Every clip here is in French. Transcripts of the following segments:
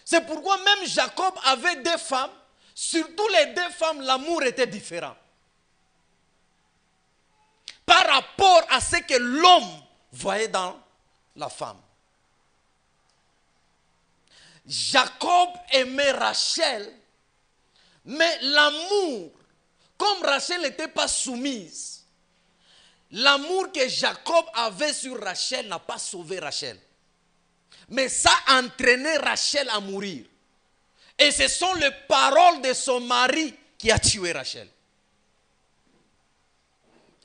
C'est pourquoi même Jacob avait deux femmes. Surtout les deux femmes, l'amour était différent. Par rapport à ce que l'homme voyait dans la femme. Jacob aimait Rachel, mais l'amour, comme Rachel n'était pas soumise, l'amour que Jacob avait sur Rachel n'a pas sauvé Rachel. Mais ça a entraîné Rachel à mourir. Et ce sont les paroles de son mari qui a tué Rachel.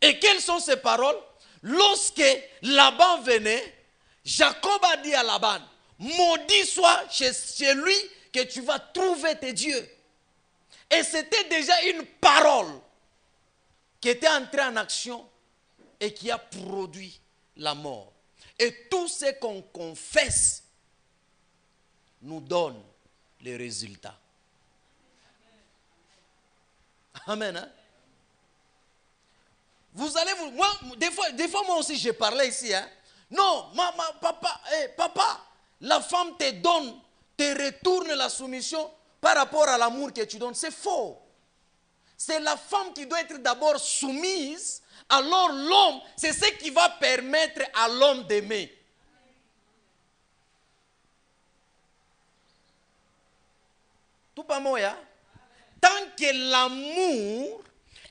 Et quelles sont ces paroles? Lorsque Laban venait, Jacob a dit à Laban, maudit soit chez lui que tu vas trouver tes dieux. Et c'était déjà une parole qui était entrée en action et qui a produit la mort. Et tout ce qu'on confesse nous donne les résultats. Amen. Hein? Vous allez vous... Moi, des fois moi aussi, je parlais ici. Hein? Non, papa, la femme te donne, te retourne la soumission par rapport à l'amour que tu donnes. C'est faux. C'est la femme qui doit être d'abord soumise. Alors l'homme, c'est ce qui va permettre à l'homme d'aimer. Tout pas moi. Tant que l'amour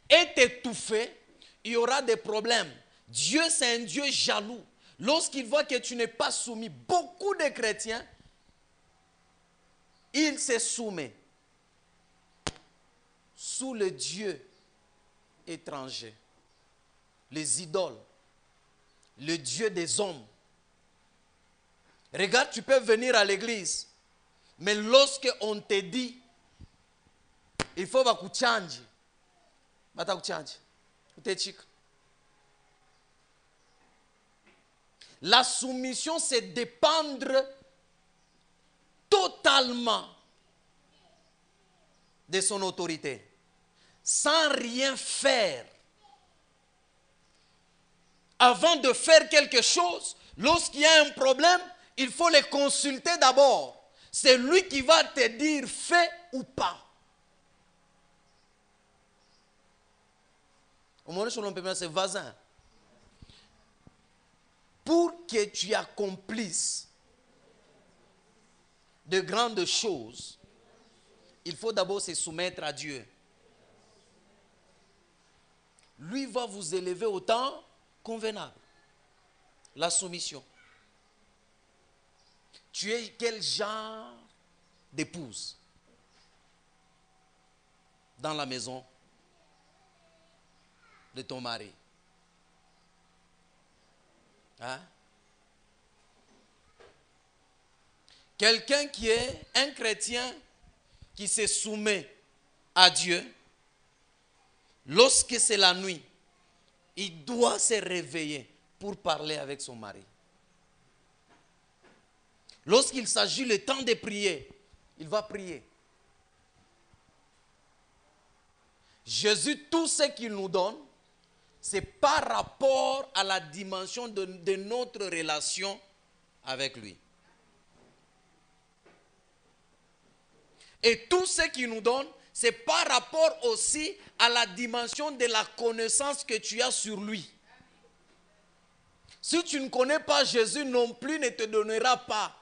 est étouffé, il y aura des problèmes. Dieu, c'est un Dieu jaloux. Lorsqu'il voit que tu n'es pas soumis, beaucoup de chrétiens, il se soumet sous le Dieu étranger, les idoles, le Dieu des hommes. Regarde, tu peux venir à l'église, mais lorsque on te dit, il faut que tu changes, la soumission, c'est dépendre totalement de son autorité, sans rien faire. Avant de faire quelque chose, lorsqu'il y a un problème, il faut le consulter d'abord. C'est lui qui va te dire fais ou pas. Au moment où c'est voisin. Pour que tu accomplisses de grandes choses, il faut d'abord se soumettre à Dieu. Lui va vous élever au temps convenable. La soumission. Tu es quel genre d'épouse dans la maison de ton mari? Hein? Quelqu'un qui est un chrétien qui se soumet à Dieu, lorsque c'est la nuit, il doit se réveiller pour parler avec son mari. Lorsqu'il s'agit le temps de prier, il va prier. Jésus, tout ce qu'il nous donne, c'est par rapport à la dimension de notre relation avec lui. Et tout ce qu'il nous donne, c'est par rapport aussi à la dimension de la connaissance que tu as sur lui. Si tu ne connais pas Jésus non plus, ne te donnera pas